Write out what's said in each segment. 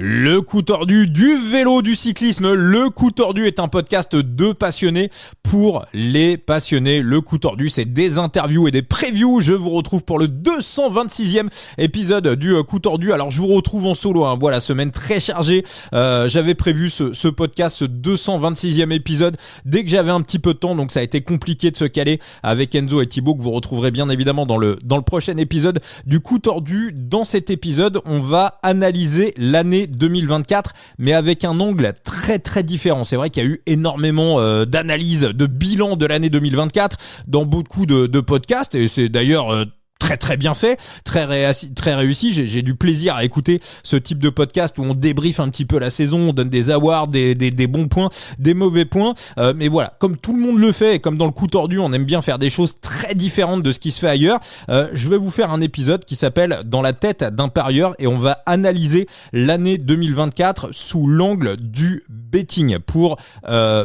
Le coup tordu du vélo, du cyclisme. Le coup tordu est un podcast de passionnés pour les passionnés. Le coup tordu, c'est des interviews et des previews. Je vous retrouve pour le 226e épisode du coup tordu. Alors, je vous retrouve en solo. Voilà, semaine très chargée. J'avais prévu ce podcast, ce 226e épisode, dès que j'avais un petit peu de temps. Donc, ça a été compliqué de se caler avec Enzo et Thibaut, que vous retrouverez bien évidemment dans le prochain épisode du coup tordu. Dans cet épisode, on va analyser l'année 2024, mais avec un angle très très différent. C'est vrai qu'il y a eu énormément d'analyses, de bilan de l'année 2024 dans beaucoup de podcasts, et c'est d'ailleurs très très bien fait, très réussi. J'ai du plaisir à écouter ce type de podcast où on débriefe un petit peu la saison, on donne des awards, des bons points, des mauvais points. Mais voilà, comme tout le monde le fait et comme dans le coup tordu, on aime bien faire des choses très différentes de ce qui se fait ailleurs. Je vais vous faire un épisode qui s'appelle Dans la tête d'un parieur, et on va analyser l'année 2024 sous l'angle du betting pour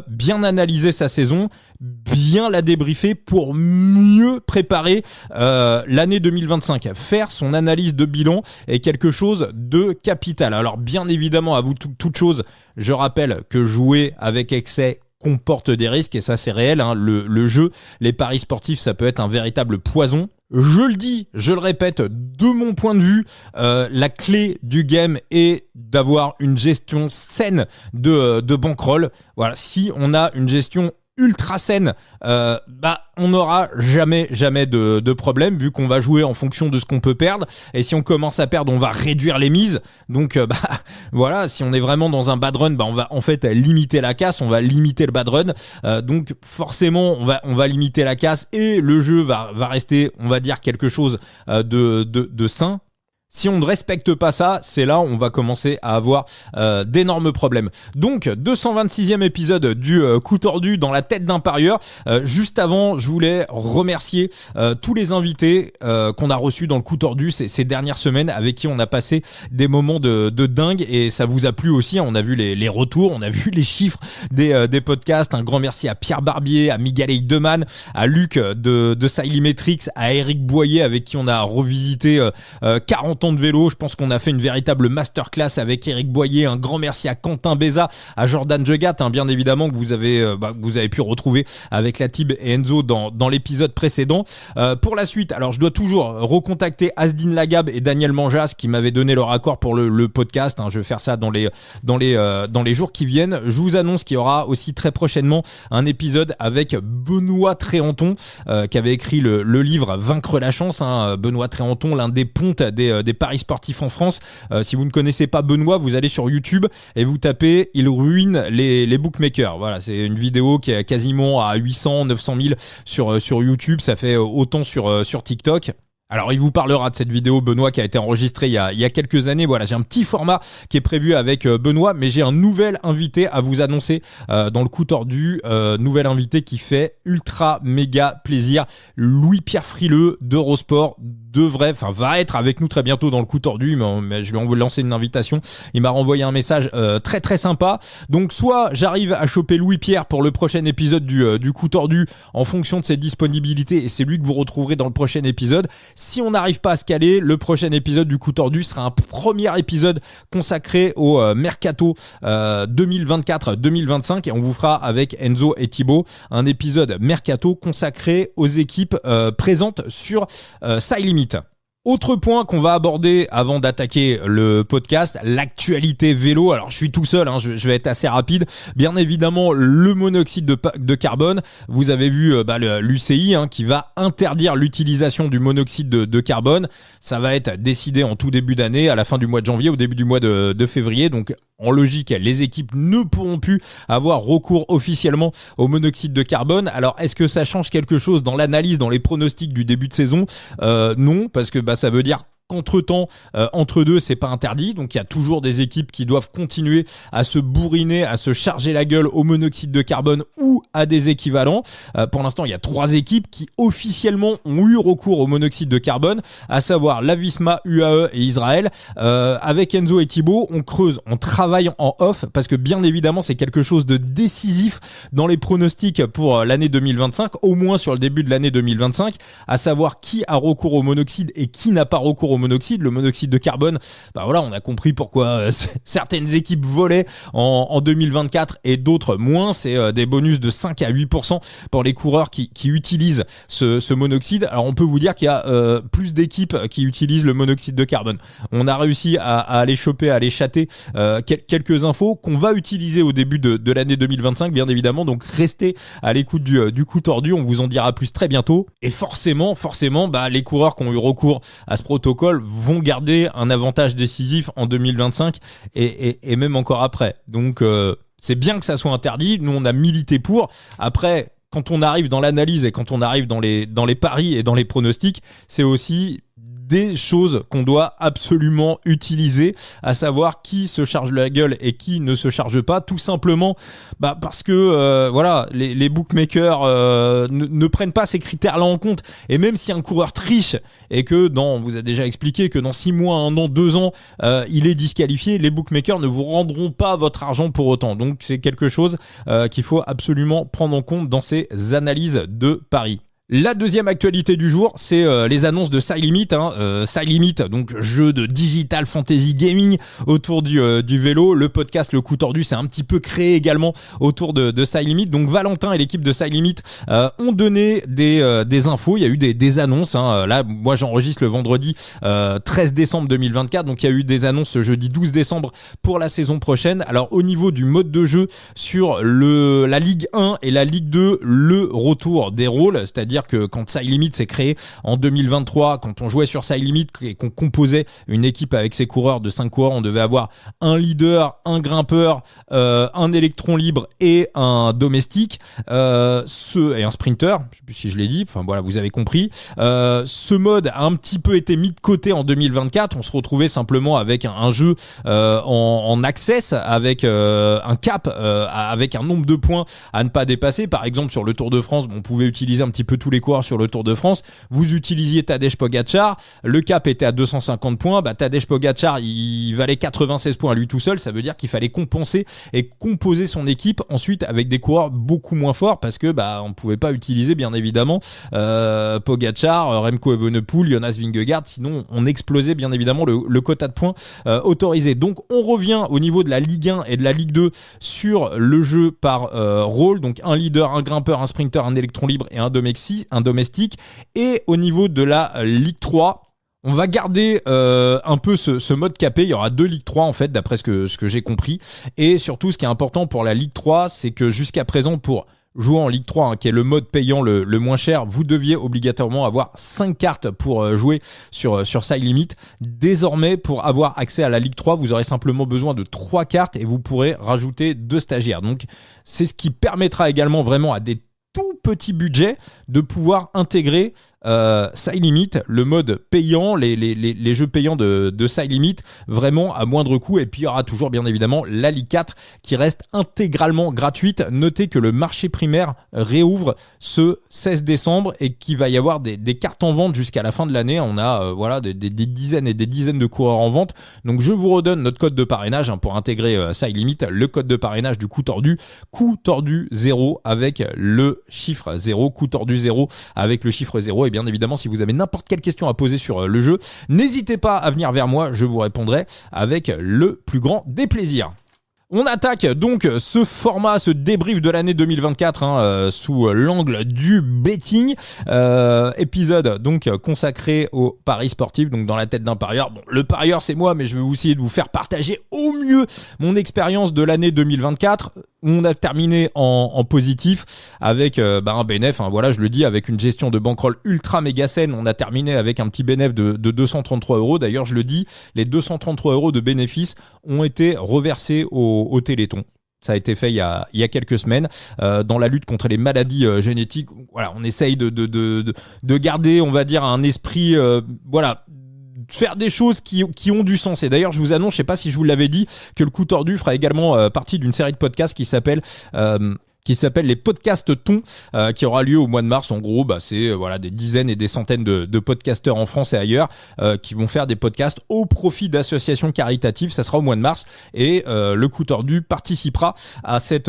bien analyser sa saison, bien la débriefer pour mieux préparer l'année 2025. Faire son analyse de bilan est quelque chose de capital. Alors bien évidemment, à vous toute chose, je rappelle que jouer avec excès comporte des risques, et ça c'est réel. Le jeu, les paris sportifs, ça peut être un véritable poison. Je le dis, je le répète, de mon point de vue, la clé du game est d'avoir une gestion saine de bankroll. Voilà, si on a une gestion ultra saine, on n'aura jamais de problème, vu qu'on va jouer en fonction de ce qu'on peut perdre, et si on commence à perdre, on va réduire les mises. Donc voilà, si on est vraiment dans un bad run, on va en fait limiter la casse, on va limiter le bad run, donc forcément on va limiter la casse, et le jeu va rester, on va dire, quelque chose de sain. Si on ne respecte pas ça, c'est là où on va commencer à avoir d'énormes problèmes. Donc, 226e épisode du coup tordu dans la tête d'un parieur. Juste avant, je voulais remercier tous les invités qu'on a reçus dans le coup tordu ces dernières semaines, avec qui on a passé des moments de dingue, et ça vous a plu aussi. On a vu les retours, on a vu les chiffres des podcasts. Un grand merci à Pierre Barbier, à Miguel Heidemann, à Luc de Sailimetrix, à Eric Boyer, avec qui on a revisité 40 ans de vélo. Je pense qu'on a fait une véritable masterclass avec Eric Boyer. Un grand merci à Quentin Béza, à Jordan Jegat, bien évidemment, que vous avez pu retrouver avec la Tib et Enzo dans l'épisode précédent. Pour la suite, alors je dois toujours recontacter Asdin Lagab et Daniel Manjas, qui m'avaient donné leur accord pour le podcast. Je vais faire ça dans les jours qui viennent. Je vous annonce qu'il y aura aussi très prochainement un épisode avec Benoît Tréanton, qui avait écrit le livre Vaincre la chance. Benoît Tréanton, l'un des pontes des paris sportifs en France. Si vous ne connaissez pas Benoît, vous allez sur YouTube et vous tapez « Il ruine les bookmakers ». Voilà, c'est une vidéo qui est quasiment à 800, 900 000 sur YouTube. Ça fait autant sur TikTok. Alors, il vous parlera de cette vidéo, Benoît, qui a été enregistrée il y a quelques années. Voilà, j'ai un petit format qui est prévu avec Benoît, mais j'ai un nouvel invité à vous annoncer dans le coup tordu. Nouvel invité qui fait ultra méga plaisir. Louis-Pierre Frileux d'Eurosport va être avec nous très bientôt dans le coup tordu, mais je lui ai lancé une invitation. Il m'a renvoyé un message très très sympa. Donc, soit j'arrive à choper Louis-Pierre pour le prochain épisode du coup tordu en fonction de ses disponibilités, et c'est lui que vous retrouverez dans le prochain épisode. Si on n'arrive pas à se caler, le prochain épisode du coup tordu sera un premier épisode consacré au Mercato 2024-2025, et on vous fera avec Enzo et Thibaut un épisode Mercato consacré aux équipes présentes sur Sailimetrix. Autre point qu'on va aborder avant d'attaquer le podcast, l'actualité vélo. Alors je suis tout seul, je vais être assez rapide. Bien évidemment, le monoxyde de carbone. Vous avez vu l'UCI qui va interdire l'utilisation du monoxyde de carbone. Ça va être décidé en tout début d'année, à la fin du mois de janvier, au début du mois de février. Donc en logique, les équipes ne pourront plus avoir recours officiellement au monoxyde de carbone. Alors est-ce que ça change quelque chose dans l'analyse, dans les pronostics du début de saison ? Non, parce que ça veut dire qu'entre-temps, entre deux, c'est pas interdit. Donc il y a toujours des équipes qui doivent continuer à se bourriner, à se charger la gueule au monoxyde de carbone ou à des équivalents. Pour l'instant, il y a 3 équipes qui officiellement ont eu recours au monoxyde de carbone, à savoir la Visma, UAE et Israël. Avec Enzo et Thibaut, on creuse, on travaille en off, parce que bien évidemment, c'est quelque chose de décisif dans les pronostics pour l'année 2025, au moins sur le début de l'année 2025, à savoir qui a recours au monoxyde et qui n'a pas recours au monoxyde. Le monoxyde de carbone, voilà, on a compris pourquoi certaines équipes volaient en 2024 et d'autres moins. C'est des bonus de 5 à 8% pour les coureurs qui utilisent ce monoxyde. Alors on peut vous dire qu'il y a plus d'équipes qui utilisent le monoxyde de carbone. On a réussi à aller choper, à aller chatter quelques infos qu'on va utiliser au début de l'année 2025, bien évidemment. Donc restez à l'écoute du coup tordu, on vous en dira plus très bientôt. Et forcément, les coureurs qui ont eu recours à ce protocole vont garder un avantage décisif en 2025 et même encore après. Donc c'est bien que ça soit interdit. Nous, on a milité pour. Après, quand on arrive dans l'analyse et quand on arrive dans les paris et dans les pronostics, c'est aussi des choses qu'on doit absolument utiliser, à savoir qui se charge la gueule et qui ne se charge pas, tout simplement parce que les bookmakers ne prennent pas ces critères-là en compte. Et même si un coureur triche et que on vous a déjà expliqué que dans 6 mois, 1 an, 2 ans, il est disqualifié, les bookmakers ne vous rendront pas votre argent pour autant. Donc c'est quelque chose qu'il faut absolument prendre en compte dans ces analyses de paris. La deuxième actualité du jour, c'est les annonces de SideLimit. SideLimit, donc jeu de digital fantasy gaming autour du vélo. Le podcast Le Coup Tordu s'est un petit peu créé également autour de SideLimit. Donc Valentin et l'équipe de SideLimit ont donné des infos. Il y a eu des annonces. Là, moi j'enregistre le vendredi 13 décembre 2024. Donc il y a eu des annonces ce jeudi 12 décembre pour la saison prochaine. Alors au niveau du mode de jeu sur la Ligue 1 et la Ligue 2, le retour des rôles, c'est-à-dire que quand SideLimit s'est créé en 2023, quand on jouait sur SideLimit et qu'on composait une équipe avec ses coureurs de 5 coureurs, on devait avoir un leader, un grimpeur, un électron libre et un domestique, et un sprinter, je sais plus si je l'ai dit, vous avez compris. Ce mode a un petit peu été mis de côté en 2024, on se retrouvait simplement avec un jeu en access, avec un cap, avec un nombre de points à ne pas dépasser. Par exemple sur le Tour de France, on pouvait utiliser un petit peu tous les coureurs sur le Tour de France. Vous utilisiez Tadej Pogačar, le cap était à 250 points, Tadej Pogačar il valait 96 points à lui tout seul, ça veut dire qu'il fallait compenser et composer son équipe ensuite avec des coureurs beaucoup moins forts parce que on pouvait pas utiliser bien évidemment Pogačar, Remco Evenepoel, Jonas Vingegaard, sinon on explosait bien évidemment le quota de points autorisé. Donc on revient au niveau de la Ligue 1 et de la Ligue 2 sur le jeu par rôle, donc un leader, un grimpeur, un sprinter, un électron libre et un domestique. Et au niveau de la Ligue 3, on va garder un peu ce mode capé. Il y aura 2 Ligue 3 en fait, d'après ce que j'ai compris. Et surtout, ce qui est important pour la Ligue 3, c'est que jusqu'à présent, pour jouer en Ligue 3, qui est le mode payant le moins cher, vous deviez obligatoirement avoir 5 cartes pour jouer sur SideLimit. Désormais, pour avoir accès à la Ligue 3, vous aurez simplement besoin de 3 cartes et vous pourrez rajouter 2 stagiaires. Donc, c'est ce qui permettra également vraiment à des tout petit budget de pouvoir intégrer SideLimit, le mode payant, les jeux payants de SideLimit, vraiment à moindre coût. Et puis il y aura toujours bien évidemment la Ligue 4 qui reste intégralement gratuite. Notez que le marché primaire réouvre ce 16 décembre et qu'il va y avoir des cartes en vente jusqu'à la fin de l'année. On a des dizaines et des dizaines de coureurs en vente. Donc je vous redonne notre code de parrainage pour intégrer SideLimit, le code de parrainage du coup tordu 0 avec le chiffre 0, coup tordu 0 avec le chiffre 0. Et bien évidemment, si vous avez n'importe quelle question à poser sur le jeu, n'hésitez pas à venir vers moi, je vous répondrai avec le plus grand des plaisirs. On attaque donc ce format, ce débrief de l'année 2024 sous l'angle du betting. Épisode donc consacré au paris sportif, donc dans la tête d'un parieur. Bon, le parieur c'est moi, mais je vais essayer de vous faire partager au mieux mon expérience de l'année 2024. On a terminé en positif avec un bénéf, je le dis, avec une gestion de bankroll ultra méga saine. On a terminé avec un petit bénéf de 233 €. D'ailleurs, je le dis, les 233 € de bénéfices ont été reversés au Téléthon. Ça a été fait il y a quelques semaines dans la lutte contre les maladies génétiques. Voilà, on essaye de garder, on va dire, un esprit, faire des choses qui ont du sens. Et d'ailleurs, je vous annonce, je sais pas si je vous l'avais dit, que le coup tordu fera également partie d'une série de podcasts qui s'appelle qui s'appelle les podcasts Ton, qui aura lieu au mois de mars. En gros, c'est des dizaines et des centaines de podcasteurs en France et ailleurs qui vont faire des podcasts au profit d'associations caritatives. Ça sera au mois de mars et le Coup Tordu participera à cet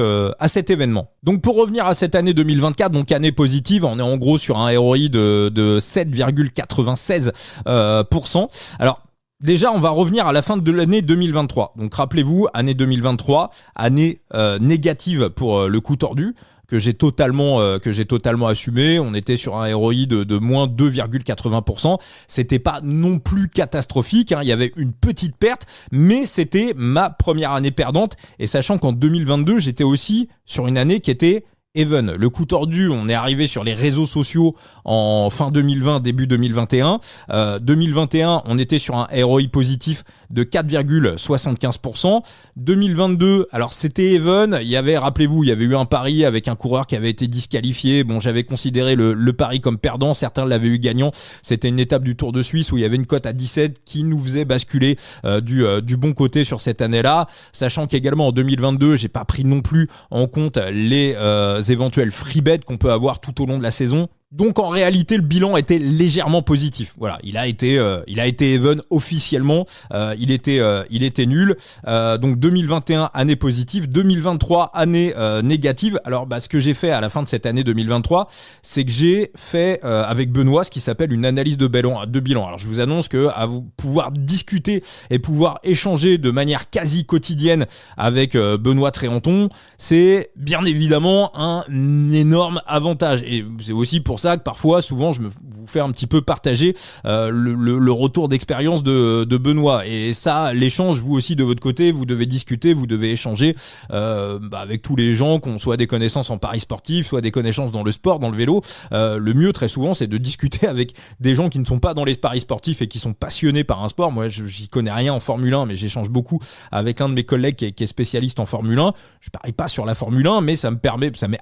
événement. Donc pour revenir à cette année 2024, donc année positive, on est en gros sur un ROI de 7,96%. Alors déjà, on va revenir à la fin de l'année 2023. Donc rappelez-vous, année 2023, année négative pour le Coup Tordu, que j'ai totalement assumé. On était sur un ROI de moins 2,80%. C'était pas non plus catastrophique, hein. Il y avait une petite perte, mais c'était ma première année perdante. Et sachant qu'en 2022, j'étais aussi sur une année qui était even. Le Coup Tordu, on est arrivé sur les réseaux sociaux en fin 2020, début 2021. 2021, on était sur un ROI positif de 4,75%. 2022, alors c'était even. Rappelez-vous, il y avait eu un pari avec un coureur qui avait été disqualifié. Bon, j'avais considéré le pari comme perdant. Certains l'avaient eu gagnant. C'était une étape du Tour de Suisse où il y avait une cote à 17 qui nous faisait basculer du bon côté sur cette année-là. Sachant qu'également en 2022, j'ai pas pris non plus en compte les éventuels free bets qu'on peut avoir tout au long de la saison. Donc en réalité, le bilan était légèrement positif. Voilà, il a été even officiellement. Il était nul. Donc 2021 année positive, 2023 année négative. Alors ce que j'ai fait à la fin de cette année 2023, c'est que j'ai fait avec Benoît ce qui s'appelle une analyse de bilan. Alors je vous annonce que à vous pouvoir discuter et pouvoir échanger de manière quasi quotidienne avec Benoît Tréanton, c'est bien évidemment un énorme avantage. Et c'est aussi pour ça que parfois, souvent, je vous fais un petit peu partager le retour d'expérience de Benoît. Et ça, l'échange, vous aussi de votre côté, vous devez discuter, vous devez échanger avec tous les gens, qu'on soit des connaissances en paris sportif, soit des connaissances dans le sport, dans le vélo. Le mieux, très souvent, c'est de discuter avec des gens qui ne sont pas dans les paris sportifs et qui sont passionnés par un sport. Moi, j'y connais rien en Formule 1, mais j'échange beaucoup avec un de mes collègues qui est spécialiste en Formule 1. Je parie pas sur la Formule 1, mais ça m'est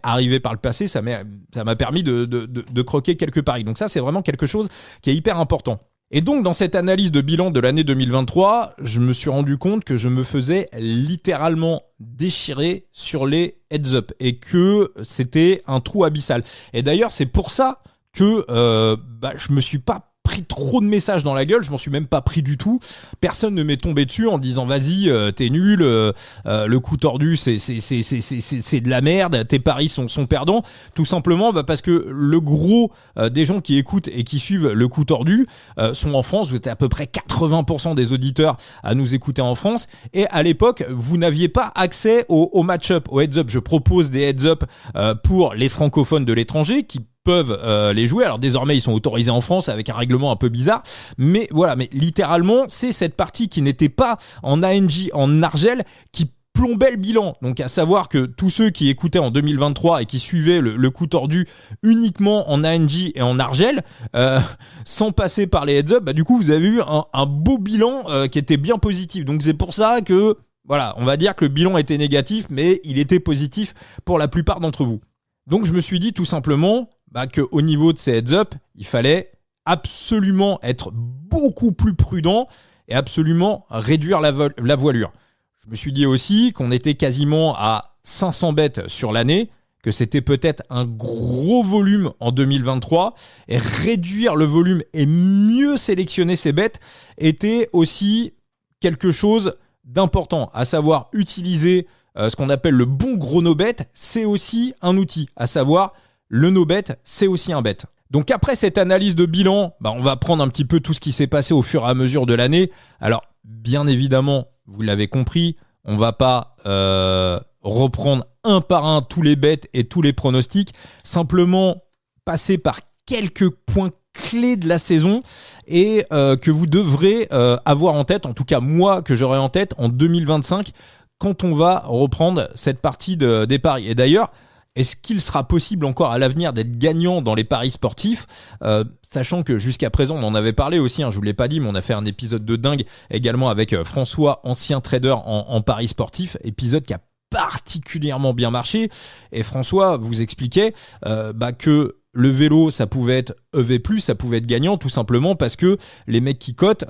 arrivé par le passé, ça m'a permis de croquer quelques paris. Donc ça, c'est vraiment quelque chose qui est hyper important. Et donc, dans cette analyse de bilan de l'année 2023, je me suis rendu compte que je me faisais littéralement déchirer sur les heads-up et que c'était un trou abyssal. Et d'ailleurs, c'est pour ça que je me suis pas pris trop de messages dans la gueule, je m'en suis même pas pris du tout. Personne ne m'est tombé dessus en disant vas-y, t'es nul, le Coup Tordu c'est de la merde, tes paris sont perdants. Tout simplement parce que le gros des gens qui écoutent et qui suivent le Coup Tordu sont en France. Vous êtes à peu près 80% des auditeurs à nous écouter en France. Et à l'époque, vous n'aviez pas accès au match-up, au heads-up. Je propose des heads-up pour les francophones de l'étranger qui peuvent les jouer. Alors désormais ils sont autorisés en France avec un règlement un peu bizarre, mais voilà, mais littéralement c'est cette partie qui n'était pas en ANJ, en Argel, qui plombait le bilan. Donc à savoir que tous ceux qui écoutaient en 2023 et qui suivaient le Coup Tordu uniquement en ANJ et en Argel, sans passer par les heads-up, du coup vous avez eu un beau bilan qui était bien positif. Donc c'est pour ça que voilà, on va dire que le bilan était négatif, mais il était positif pour la plupart d'entre vous. Donc je me suis dit tout simplement qu'au niveau de ces heads-up, il fallait absolument être beaucoup plus prudent et absolument réduire la voilure. Je me suis dit aussi qu'on était quasiment à 500 bêtes sur l'année, que c'était peut-être un gros volume en 2023, et réduire le volume et mieux sélectionner ces bêtes était aussi quelque chose d'important, à savoir utiliser ce qu'on appelle le bon gros no-bet, c'est aussi un outil, à savoir le no-bet, c'est aussi un bet. Donc après cette analyse de bilan, on va prendre un petit peu tout ce qui s'est passé au fur et à mesure de l'année. Alors bien évidemment, vous l'avez compris, on va pas reprendre un par un tous les bets et tous les pronostics, simplement passer par quelques points clés de la saison et que vous devrez avoir en tête, en tout cas moi que j'aurai en tête en 2025 quand on va reprendre cette partie des paris. Et d'ailleurs, est-ce qu'il sera possible encore à l'avenir d'être gagnant dans les paris sportifs, sachant que jusqu'à présent, on en avait parlé aussi, je vous l'ai pas dit, mais on a fait un épisode de dingue également avec François, ancien trader en paris sportifs, épisode qui a particulièrement bien marché. Et François vous expliquait que le vélo, ça pouvait être EV+, ça pouvait être gagnant, tout simplement parce que les mecs qui cotent,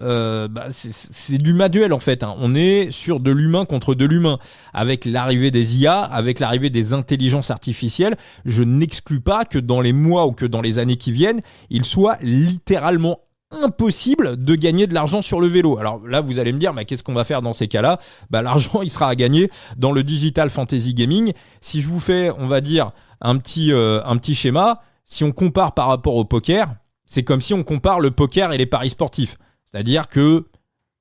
c'est du manuel en fait. On est sur de l'humain contre de l'humain. Avec l'arrivée des IA, avec l'arrivée des intelligences artificielles, je n'exclus pas que dans les mois ou que dans les années qui viennent, il soit littéralement impossible de gagner de l'argent sur le vélo. Alors là, vous allez me dire, mais qu'est-ce qu'on va faire dans ces cas-là ? L'argent, il sera à gagner dans le digital fantasy gaming. Si je vous fais, on va dire, un petit schéma, si on compare par rapport au poker, c'est comme si on compare le poker et les paris sportifs. C'est-à-dire que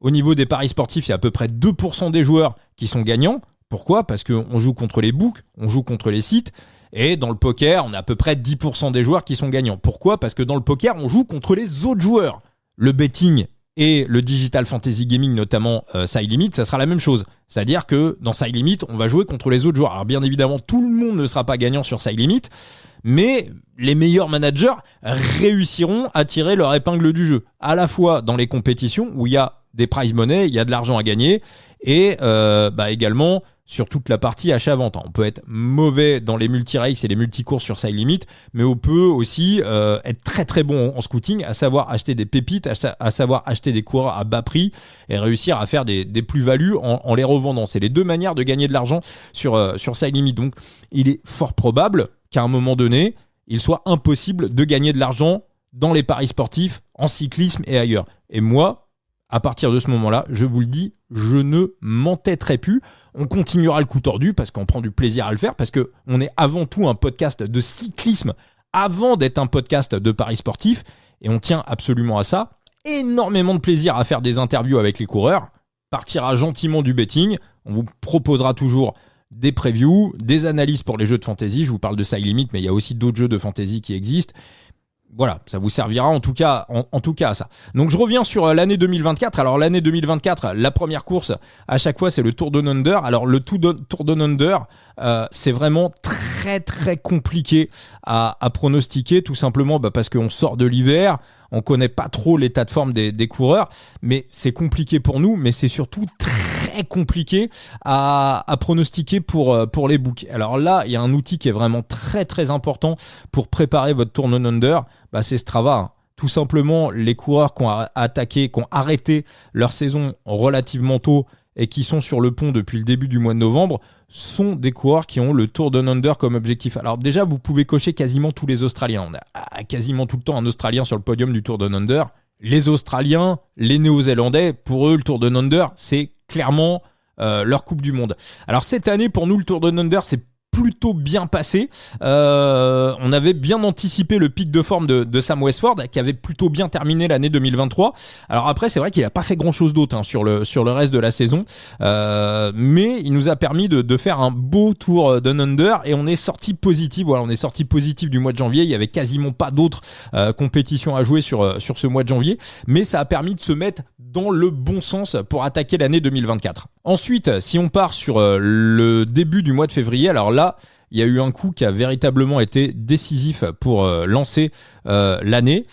au niveau des paris sportifs, il y a à peu près 2% des joueurs qui sont gagnants. Pourquoi ? Parce qu'on joue contre les books, on joue contre les sites. Et dans le poker, on a à peu près 10% des joueurs qui sont gagnants. Pourquoi ? Parce que dans le poker, on joue contre les autres joueurs. Le betting et le digital fantasy gaming, notamment Side Limit, ça sera la même chose. C'est-à-dire que dans Side Limit, on va jouer contre les autres joueurs. Alors bien évidemment, tout le monde ne sera pas gagnant sur Side Limit, mais les meilleurs managers réussiront à tirer leur épingle du jeu. À la fois dans les compétitions où il y a des prize money, il y a de l'argent à gagner, et également sur toute la partie achat-vente. On peut être mauvais dans les multi-races et les multi-courses sur Side Limit, mais on peut aussi être très très bon en scouting, à savoir acheter des pépites, à savoir acheter des coureurs à bas prix et réussir à faire des plus-values en les revendant. C'est les deux manières de gagner de l'argent sur Side Limit. Donc il est fort probable qu'à un moment donné, il soit impossible de gagner de l'argent dans les paris sportifs, en cyclisme et ailleurs. Et moi, à partir de ce moment-là, je vous le dis, je ne m'entêterai plus. On continuera le coup tordu parce qu'on prend du plaisir à le faire, parce qu'on est avant tout un podcast de cyclisme avant d'être un podcast de paris sportifs, et on tient absolument à ça. Énormément de plaisir à faire des interviews avec les coureurs, partira gentiment du betting, on vous proposera toujours des previews, des analyses pour les jeux de fantasy. Je vous parle de Side Limit, mais il y a aussi d'autres jeux de fantasy qui existent. Voilà, ça vous servira en tout cas à ça. Donc je reviens sur l'année 2024. Alors l'année 2024, la première course à chaque fois c'est le Tour Down Under. Alors le Tour Down Under, c'est vraiment très très compliqué à pronostiquer, tout simplement parce qu'on sort de l'hiver, on connaît pas trop l'état de forme des coureurs, mais c'est compliqué pour nous, mais c'est surtout très compliqué à pronostiquer pour les books. Alors là, il y a un outil qui est vraiment très très important pour préparer votre Tour Down Under, c'est Strava. Tout simplement, les coureurs qui ont arrêté leur saison relativement tôt et qui sont sur le pont depuis le début du mois de novembre sont des coureurs qui ont le Tour Down Under comme objectif. Alors déjà, vous pouvez cocher quasiment tous les Australiens. On a quasiment tout le temps un Australien sur le podium du Tour Down Under. Les Australiens, les Néo-Zélandais, pour eux, le Tour Down Under, c'est clairement leur Coupe du Monde. Alors cette année, pour nous, le Tour Down Under, c'est plutôt bien passé. On avait bien anticipé le pic de forme de Sam Westford, qui avait plutôt bien terminé l'année 2023. Alors après, c'est vrai qu'il n'a pas fait grand-chose d'autre sur le reste de la saison, mais il nous a permis de faire un beau Tour Down Under, et on est sorti positif. Voilà, on est sorti positif du mois de janvier. Il y avait quasiment pas d'autres compétitions à jouer sur ce mois de janvier, mais ça a permis de se mettre dans le bon sens pour attaquer l'année 2024. Ensuite, si on part sur le début du mois de février, alors là, il y a eu un coup qui a véritablement été décisif pour lancer l'année.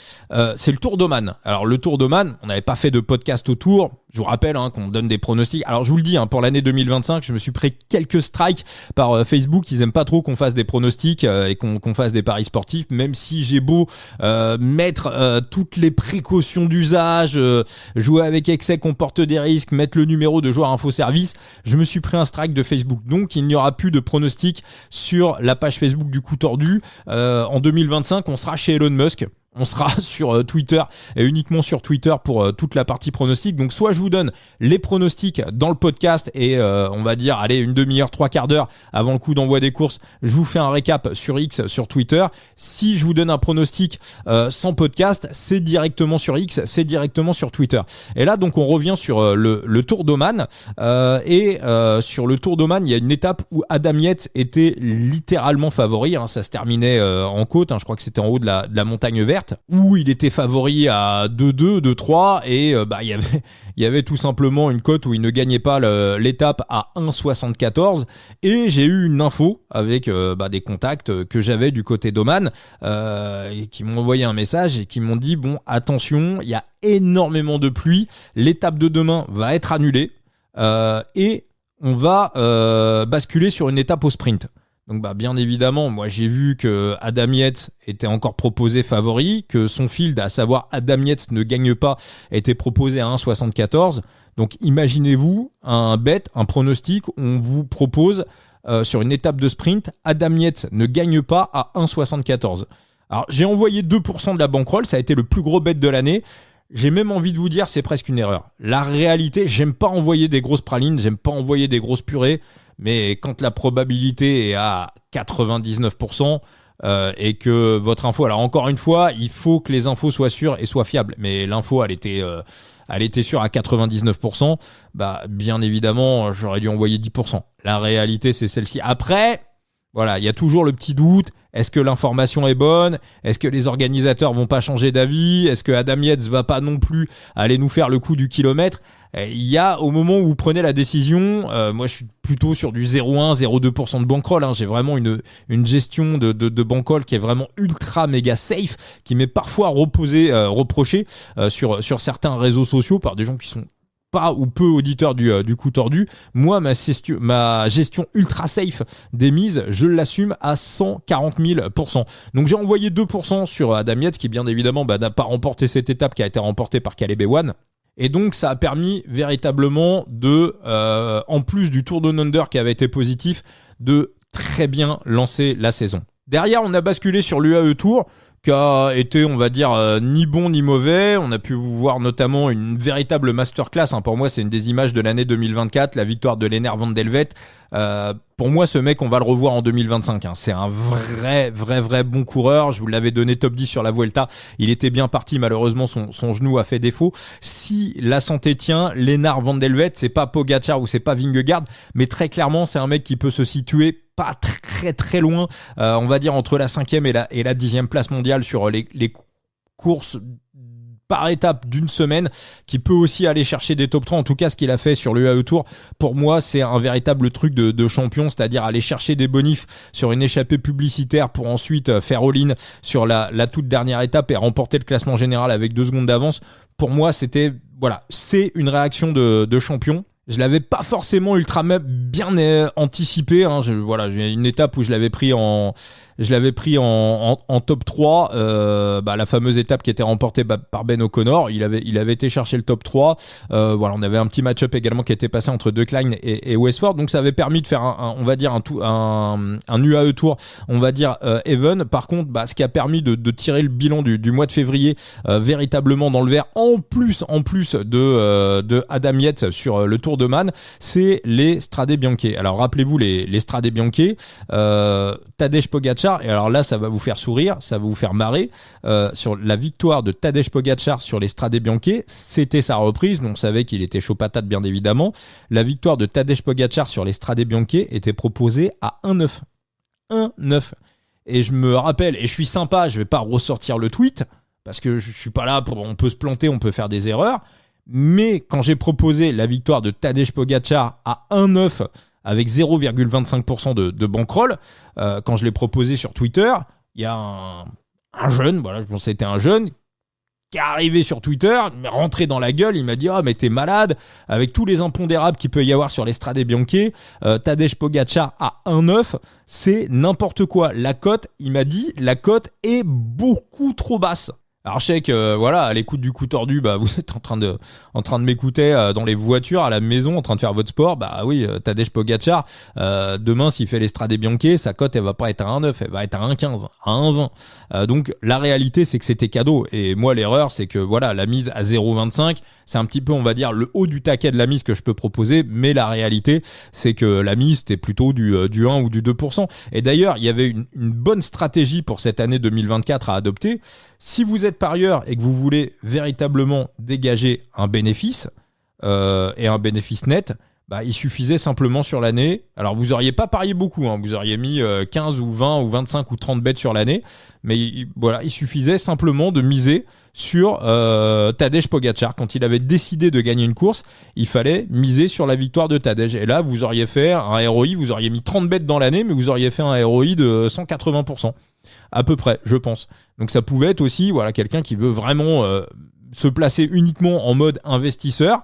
C'est le Tour d'Oman. Alors le Tour d'Oman, on n'avait pas fait de podcast autour. Je vous rappelle qu'on donne des pronostics. Alors je vous le dis, pour l'année 2025, je me suis pris quelques strikes par Facebook. Ils aiment pas trop qu'on fasse des pronostics et qu'on fasse des paris sportifs, même si j'ai beau mettre toutes les précautions d'usage, jouer avec excès, comporte des risques, mettre le numéro de joueur info service. Je me suis pris un strike de Facebook. Donc il n'y aura plus de pronostics sur la page Facebook du Coup Tordu. En 2025, on sera chez Elon Musk. On sera sur Twitter et uniquement sur Twitter pour toute la partie pronostic. Donc soit je vous donne les pronostics dans le podcast et on va dire allez une demi-heure, 3/4 d'heure avant le coup d'envoi des courses, je vous fais un récap sur X, sur Twitter. Si je vous donne un pronostic sans podcast, c'est directement sur X, c'est directement sur Twitter. Et là donc on revient sur le Tour d'Oman et sur le Tour d'Oman, il y a une étape où Adam Yates était littéralement favori. Ça se terminait en côte, je crois que c'était en haut de la montagne verte, où il était favori à 2-2, 2-3 et il y avait tout simplement une cote où il ne gagnait pas l'étape à 1,74, et j'ai eu une info avec des contacts que j'avais du côté d'Oman qui m'ont envoyé un message et qui m'ont dit bon attention, il y a énormément de pluie, l'étape de demain va être annulée et on va basculer sur une étape au sprint. Donc bien évidemment, moi j'ai vu que Adam Yates était encore proposé favori, que son field, à savoir Adam Yates ne gagne pas, était proposé à 1,74. Donc imaginez-vous un bet, un pronostic, on vous propose sur une étape de sprint, Adam Yates ne gagne pas à 1,74. Alors j'ai envoyé 2% de la bankroll, ça a été le plus gros bet de l'année. J'ai même envie de vous dire, c'est presque une erreur. La réalité, j'aime pas envoyer des grosses pralines, j'aime pas envoyer des grosses purées, mais quand la probabilité est à 99%, et que votre info, alors encore une fois, il faut que les infos soient sûres et soient fiables, mais l'info, elle était sûre à 99%, bien évidemment, j'aurais dû envoyer 10%. La réalité, c'est celle-ci. Après, voilà, il y a toujours le petit doute. Est-ce que l'information est bonne ? Est-ce que les organisateurs vont pas changer d'avis ? Est-ce que Adam Yates va pas non plus aller nous faire le coup du kilomètre ? Il y a, au moment où vous prenez la décision, moi je suis plutôt sur du 0,1, 0,2% de bankroll. J'ai vraiment une gestion de bankroll qui est vraiment ultra méga safe, qui m'est parfois reproché sur certains réseaux sociaux par des gens qui sont pas ou peu auditeurs du coup tordu. Moi, ma gestion ultra safe des mises, je l'assume à 140 000%. Donc j'ai envoyé 2% sur Adam Yates, qui bien évidemment n'a pas remporté cette étape, qui a été remportée par Caleb Ewan. Et donc ça a permis véritablement en plus du Tour Down Under qui avait été positif, de très bien lancer la saison. Derrière, on a basculé sur l'UAE Tour, qui a été, on va dire, ni bon ni mauvais. On a pu voir notamment une véritable masterclass. Pour moi, c'est une des images de l'année 2024, la victoire de Lennart van Delvet. Pour moi, ce mec, on va le revoir en 2025. C'est un vrai bon coureur. Je vous l'avais donné top 10 sur la Vuelta. Il était bien parti. Malheureusement, son genou a fait défaut. Si la santé tient, Lennart van Delvet, c'est pas Pogacar ou c'est pas Vingegaard, mais très clairement, c'est un mec qui peut se situer pas très loin, on va dire entre la 5e et la 10e place mondiale sur les courses par étape d'une semaine, qui peut aussi aller chercher des top 3. En tout cas, ce qu'il a fait sur l'UAE Tour, pour moi, c'est un véritable truc de champion, c'est-à-dire aller chercher des bonifs sur une échappée publicitaire pour ensuite faire all-in sur la toute dernière étape et remporter le classement général avec 2 secondes d'avance. Pour moi, c'est une réaction de champion. Je l'avais pas forcément ultra bien anticipé. J'ai une étape où je l'avais pris en top 3, la fameuse étape qui était remportée par Ben O'Connor. Il avait été chercher le top 3. On avait un petit match-up également qui était passé entre Decline et Westford. Donc ça avait permis de faire un UAE Tour, on va dire even. Par contre, ce qui a permis de tirer le bilan du mois de février véritablement dans le vert, en plus de Adam Yates sur le Tour de Man, c'est les Strade Bianche. Alors rappelez-vous les Strade Bianche, Tadej Pogacar. Et alors là, ça va vous faire sourire, ça va vous faire marrer. Sur la victoire de Tadej Pogacar sur les Strade Bianche, c'était sa reprise. Donc on savait qu'il était chaud patate, bien évidemment. La victoire de Tadej Pogacar sur les Strade Bianche était proposée à 1,9. 1,9. Et je me rappelle, et je suis sympa, je vais pas ressortir le tweet, parce que je suis pas là on peut se planter, on peut faire des erreurs. Mais quand j'ai proposé la victoire de Tadej Pogacar à 1,9 avec 0,25% de bankroll, quand je l'ai proposé sur Twitter, il y a un jeune, je pense que c'était un jeune, qui est arrivé sur Twitter, il m'est rentré dans la gueule, il m'a dit « Ah, mais t'es malade, avec tous les impondérables qu'il peut y avoir sur les Strade Bianche, Tadej Pogacar à 1,9, c'est n'importe quoi. La cote, il m'a dit, la cote est beaucoup trop basse. » Alors je sais que à l'écoute du coup tordu, vous êtes en train de m'écouter dans les voitures, à la maison, en train de faire votre sport. Oui, Tadej Pogacar, demain s'il fait les Strade Bianche, sa cote elle va pas être à 1,9, elle va être à 1,15, à 1,20. Donc la réalité c'est que c'était cadeau. Et moi l'erreur c'est que la mise à 0,25, c'est un petit peu, on va dire, le haut du taquet de la mise que je peux proposer. Mais la réalité c'est que la mise c'était plutôt du 1 ou du 2%. Et d'ailleurs il y avait une bonne stratégie pour cette année 2024 à adopter. Si vous êtes parieur et que vous voulez véritablement dégager un bénéfice et un bénéfice net, il suffisait simplement sur l'année. Alors vous auriez pas parié beaucoup, vous auriez mis 15 ou 20 ou 25 ou 30 bêtes sur l'année, mais il suffisait simplement de miser sur Tadej Pogacar. Quand il avait décidé de gagner une course, il fallait miser sur la victoire de Tadej. Et là, vous auriez fait un ROI, vous auriez mis 30 bêtes dans l'année, mais vous auriez fait un ROI de 180%. À peu près, je pense. Donc ça pouvait être aussi quelqu'un qui veut vraiment se placer uniquement en mode investisseur.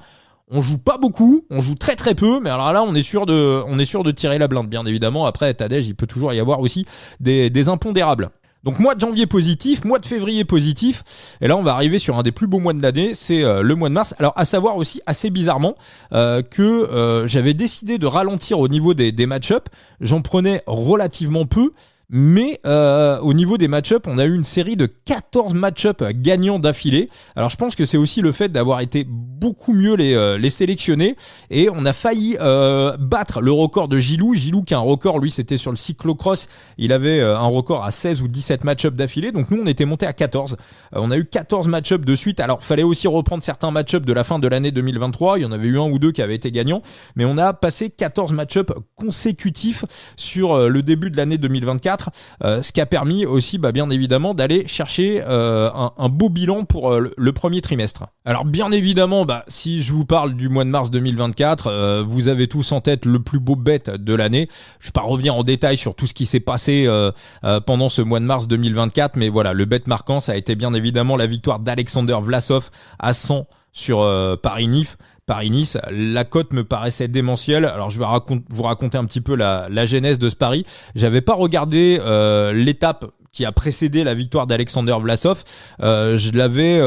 On joue pas beaucoup, on joue très très peu, mais alors là on est sûr de tirer la blinde, bien évidemment. Après Tadej, il peut toujours y avoir aussi des impondérables. Donc mois de janvier positif, mois de février positif, et là on va arriver sur un des plus beaux mois de l'année, c'est le mois de mars. Alors à savoir aussi assez bizarrement que j'avais décidé de ralentir au niveau des match-up, j'en prenais relativement peu. Mais au niveau des match-up, on a eu une série de 14 match-up gagnants d'affilée. Alors je pense que c'est aussi le fait d'avoir été beaucoup mieux les sélectionner. Et on a failli battre le record de Gilou. Gilou qui a un record, lui c'était sur le cyclocross. Il avait un record à 16 ou 17 match-up d'affilée. Donc nous on était monté à 14. On a eu 14 match-up de suite. Alors fallait aussi reprendre certains match-up de la fin de l'année 2023. Il y en avait eu un ou deux qui avaient été gagnants. Mais on a passé 14 match-up consécutifs sur le début de l'année 2024. Ce qui a permis aussi bien évidemment d'aller chercher un beau bilan pour le premier trimestre. Alors bien évidemment, si je vous parle du mois de mars 2024, vous avez tous en tête le plus beau bet de l'année. Je ne vais pas revenir en détail sur tout ce qui s'est passé pendant ce mois de mars 2024, mais voilà, le bet marquant, ça a été bien évidemment la victoire d'Alexander Vlasov à 100 sur Paris-Nice. Paris-Nice, la cote me paraissait démentielle. Alors je vais vous raconter un petit peu la genèse de ce pari. J'avais pas regardé l'étape qui a précédé la victoire d'Alexander Vlasov. Je l'avais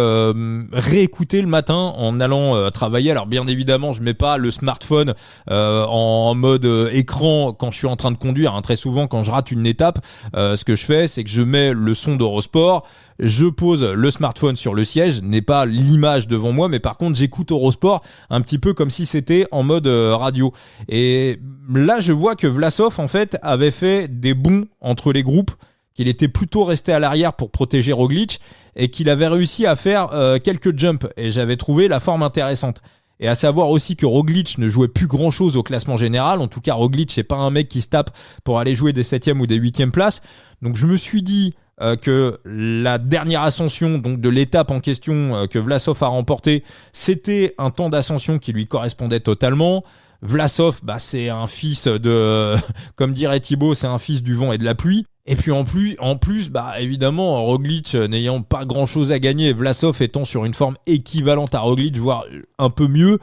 réécouté le matin en allant travailler. Alors bien évidemment, je mets pas le smartphone en mode écran quand je suis en train de conduire. Très souvent, quand je rate une étape, ce que je fais, c'est que je mets le son d'Eurosport. Je pose le smartphone sur le siège, je n'ai pas l'image devant moi, mais par contre j'écoute Eurosport un petit peu comme si c'était en mode radio. Et là je vois que Vlasov en fait avait fait des bonds entre les groupes, qu'il était plutôt resté à l'arrière pour protéger Roglic et qu'il avait réussi à faire quelques jumps. Et j'avais trouvé la forme intéressante. Et à savoir aussi que Roglic ne jouait plus grand chose au classement général. En tout cas, Roglic c'est pas un mec qui se tape pour aller jouer des 7e ou des 8e places. Donc je me suis dit que la dernière ascension donc de l'étape en question que Vlasov a remportée, c'était un temps d'ascension qui lui correspondait totalement. Vlasov, c'est un fils de, comme dirait Thibaut, c'est un fils du vent et de la pluie. Et puis en plus, évidemment, Roglic n'ayant pas grand chose à gagner, Vlasov étant sur une forme équivalente à Roglic, voire un peu mieux,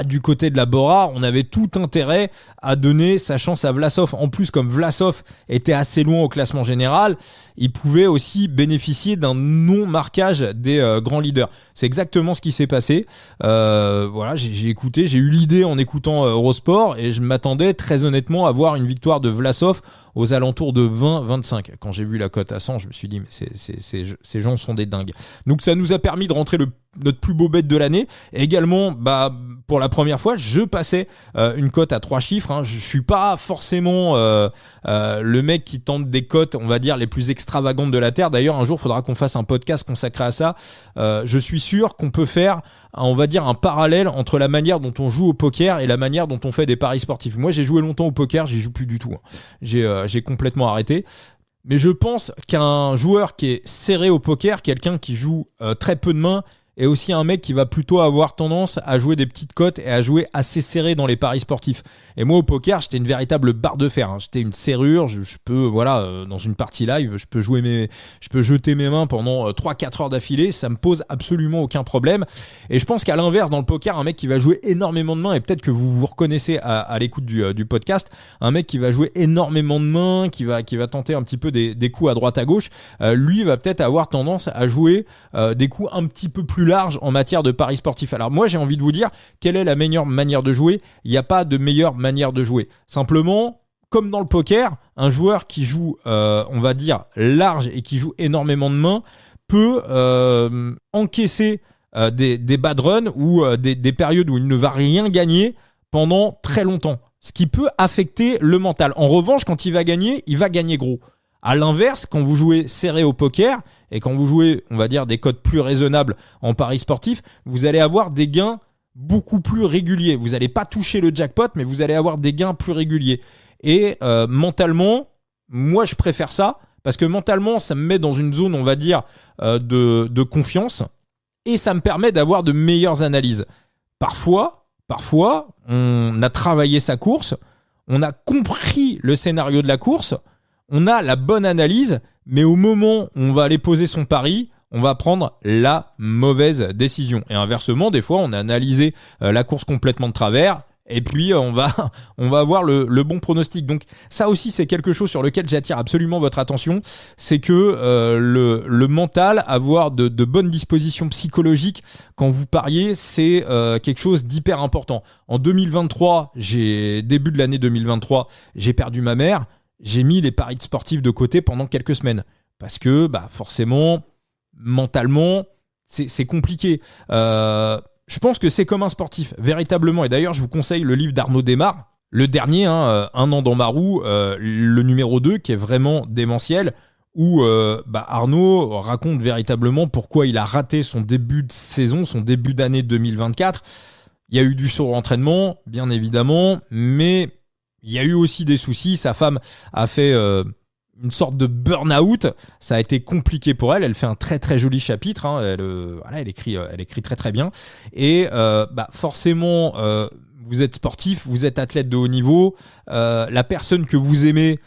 du côté de la Bora, on avait tout intérêt à donner sa chance à Vlasov. En plus, comme Vlasov était assez loin au classement général, il pouvait aussi bénéficier d'un non-marquage des grands leaders. C'est exactement ce qui s'est passé. Voilà, j'ai écouté, j'ai eu l'idée en écoutant Eurosport et je m'attendais très honnêtement à voir une victoire de Vlasov aux alentours de 20-25. Quand j'ai vu la cote à 100, je me suis dit, mais ces gens sont des dingues. Donc ça nous a permis de rentrer notre plus beau bet de l'année. Et également, pour la première fois, je passais une cote à 3 chiffres. Je suis pas forcément le mec qui tente des cotes, on va dire, les plus extravagantes de la Terre. D'ailleurs, un jour, il faudra qu'on fasse un podcast consacré à ça. Je suis sûr qu'on peut faire, on va dire, un parallèle entre la manière dont on joue au poker et la manière dont on fait des paris sportifs. Moi, j'ai joué longtemps au poker, j'y joue plus du tout. J'ai complètement arrêté. Mais je pense qu'un joueur qui est serré au poker, quelqu'un qui joue très peu de mains, et aussi un mec qui va plutôt avoir tendance à jouer des petites cotes et à jouer assez serré dans les paris sportifs. Et moi au poker, j'étais une véritable barre de fer. J'étais une serrure, je peux, dans une partie live, je peux jeter mes mains pendant 3-4 heures d'affilée, ça me pose absolument aucun problème. Et je pense qu'à l'inverse, dans le poker, un mec qui va jouer énormément de mains, et peut-être que vous vous reconnaissez à l'écoute du podcast, un mec qui va jouer énormément de mains, qui va tenter un petit peu des coups à droite à gauche, lui va peut-être avoir tendance à jouer des coups un petit peu plus large en matière de paris sportifs. Alors moi j'ai envie de vous dire quelle est la meilleure manière de jouer. Il n'y a pas de meilleure manière de jouer. Simplement, comme dans le poker, un joueur qui joue on va dire large et qui joue énormément de mains peut encaisser des bad runs ou des périodes où il ne va rien gagner pendant très longtemps. Ce qui peut affecter le mental. En revanche, quand il va gagner gros. À l'inverse, quand vous jouez serré au poker et quand vous jouez, on va dire, des cotes plus raisonnables en paris sportif, vous allez avoir des gains beaucoup plus réguliers. Vous n'allez pas toucher le jackpot, mais vous allez avoir des gains plus réguliers. Et mentalement, moi, je préfère ça parce que mentalement, ça me met dans une zone, on va dire, de confiance et ça me permet d'avoir de meilleures analyses. Parfois, on a travaillé sa course, on a compris le scénario de la course, on a la bonne analyse, mais au moment où on va aller poser son pari, on va prendre la mauvaise décision. Et inversement, des fois, on a analysé la course complètement de travers. Et puis on va avoir le bon pronostic. Donc ça aussi c'est quelque chose sur lequel j'attire absolument votre attention, c'est que le mental, avoir de bonnes dispositions psychologiques quand vous pariez, c'est quelque chose d'hyper important. En 2023, début de l'année 2023, j'ai perdu ma mère, j'ai mis les paris sportifs de côté pendant quelques semaines parce que forcément mentalement c'est compliqué. Je pense que c'est comme un sportif, véritablement. Et d'ailleurs, je vous conseille le livre d'Arnaud Desmar, le dernier, Un an dans ma roue, le numéro 2, qui est vraiment démentiel, où Arnaud raconte véritablement pourquoi il a raté son début de saison, son début d'année 2024. Il y a eu du surentraînement, bien évidemment, mais il y a eu aussi des soucis. Sa femme a fait une sorte de burn-out, ça a été compliqué pour elle. Elle fait un très très joli chapitre, elle écrit très très bien. Et forcément, vous êtes sportif, vous êtes athlète de haut niveau, la personne que vous aimez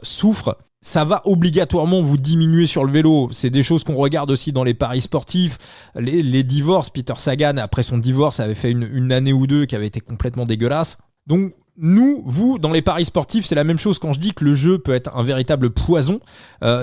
souffre. Ça va obligatoirement vous diminuer sur le vélo. C'est des choses qu'on regarde aussi dans les paris sportifs. Les divorces, Peter Sagan, après son divorce, avait fait une année ou deux qui avait été complètement dégueulasse. Donc, vous, dans les paris sportifs, c'est la même chose quand je dis que le jeu peut être un véritable poison.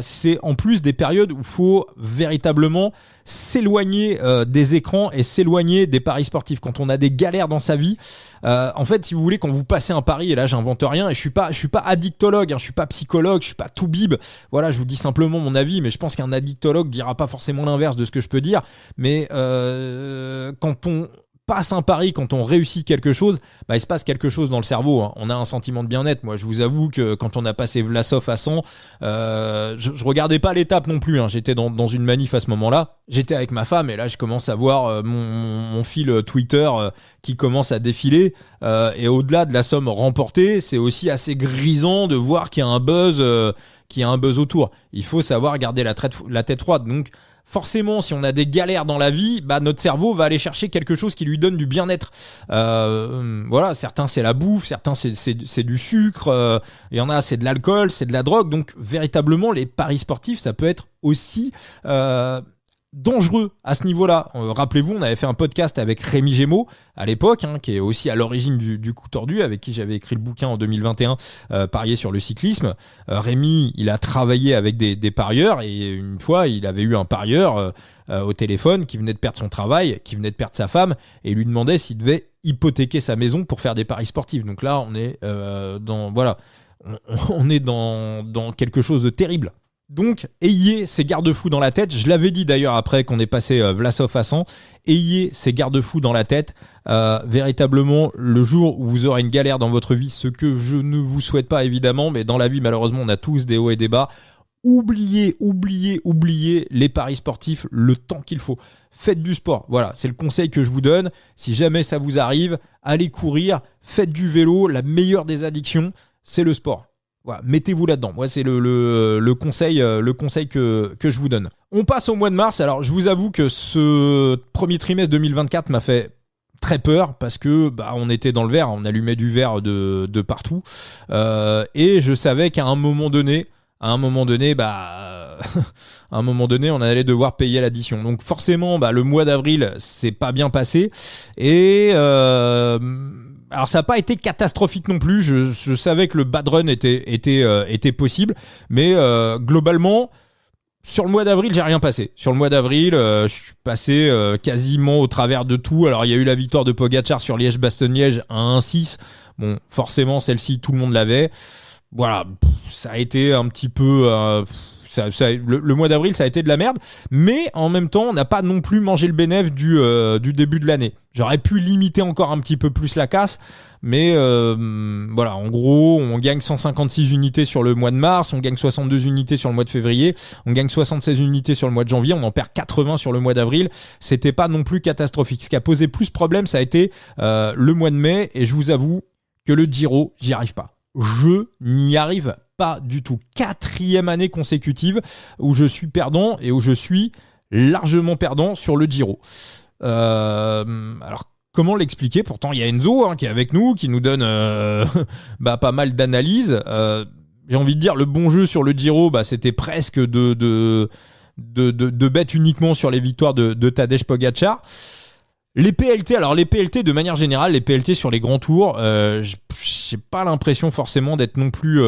C'est en plus des périodes où il faut véritablement s'éloigner des écrans et s'éloigner des paris sportifs. Quand on a des galères dans sa vie, en fait, si vous voulez, quand vous passez un pari, et là j'invente rien, et je suis pas addictologue, je suis pas psychologue, je suis pas toubib. Voilà, je vous dis simplement mon avis, mais je pense qu'un addictologue dira pas forcément l'inverse de ce que je peux dire. Mais quand on passe un pari, quand on réussit quelque chose, il se passe quelque chose dans le cerveau, hein. On a un sentiment de bien-être. Moi, je vous avoue que quand on a passé Vlasov à 100, je regardais pas l'étape non plus, hein. J'étais dans une manif à ce moment-là. J'étais avec ma femme et là, je commence à voir mon fil Twitter qui commence à défiler. Et au-delà de la somme remportée, c'est aussi assez grisant de voir qu'il y a un buzz autour. Il faut savoir garder la tête froide. Donc, forcément, si on a des galères dans la vie, notre cerveau va aller chercher quelque chose qui lui donne du bien-être. Voilà, certains c'est la bouffe, certains c'est du sucre, il y en a c'est de l'alcool, c'est de la drogue. Donc véritablement, les paris sportifs, ça peut être aussi dangereux à ce niveau-là. Rappelez-vous, on avait fait un podcast avec Rémi Gémeaux à l'époque, qui est aussi à l'origine du coup tordu, avec qui j'avais écrit le bouquin en 2021, Parier sur le cyclisme. Rémi, il a travaillé avec des parieurs et une fois, il avait eu un parieur au téléphone qui venait de perdre son travail, qui venait de perdre sa femme et lui demandait s'il devait hypothéquer sa maison pour faire des paris sportifs. Donc là, on est on est dans quelque chose de terrible. Donc, ayez ces garde-fous dans la tête. Je l'avais dit d'ailleurs après qu'on ait passé Vlasov à 100. Ayez ces garde-fous dans la tête. Véritablement, le jour où vous aurez une galère dans votre vie, ce que je ne vous souhaite pas évidemment, mais dans la vie, malheureusement, on a tous des hauts et des bas. Oubliez les paris sportifs le temps qu'il faut. Faites du sport. Voilà, c'est le conseil que je vous donne. Si jamais ça vous arrive, allez courir, faites du vélo. La meilleure des addictions, c'est le sport. Voilà, mettez-vous là-dedans. Moi, c'est le conseil que je vous donne. On passe au mois de mars. Alors, je vous avoue que ce premier trimestre 2024 m'a fait très peur parce que on était dans le vert, on allumait du vert de partout. Et je savais qu'à un moment donné, on allait devoir payer l'addition. Donc forcément, le mois d'avril, c'est pas bien passé. Et alors ça n'a pas été catastrophique non plus. Je savais que le bad run était possible, mais globalement, sur le mois d'avril, j'ai rien passé. Sur le mois d'avril, je suis passé quasiment au travers de tout. Alors il y a eu la victoire de Pogačar sur Liège-Bastogne-Liège à 1,6. Bon, forcément celle-ci, tout le monde l'avait. Voilà, ça a été un petit peu... le mois d'avril, ça a été de la merde, mais en même temps, on n'a pas non plus mangé le bénéfice du début de l'année. J'aurais pu limiter encore un petit peu plus la casse, mais voilà, en gros, on gagne 156 unités sur le mois de mars, on gagne 62 unités sur le mois de février, on gagne 76 unités sur le mois de janvier, on en perd 80 sur le mois d'avril. C'était pas non plus catastrophique. Ce qui a posé plus problème, ça a été le mois de mai, et je vous avoue que le Giro, j'y arrive pas. Je n'y arrive pas du tout. 4e année consécutive où je suis perdant et où je suis largement perdant sur le Giro. Alors, comment l'expliquer ? Pourtant, il y a Enzo qui est avec nous, qui nous donne pas mal d'analyses. J'ai envie de dire, le bon jeu sur le Giro, c'était presque de de bet uniquement sur les victoires de Tadej Pogačar. Les PLT, alors les PLT de manière générale, les PLT sur les grands tours, j'ai pas l'impression forcément d'être non plus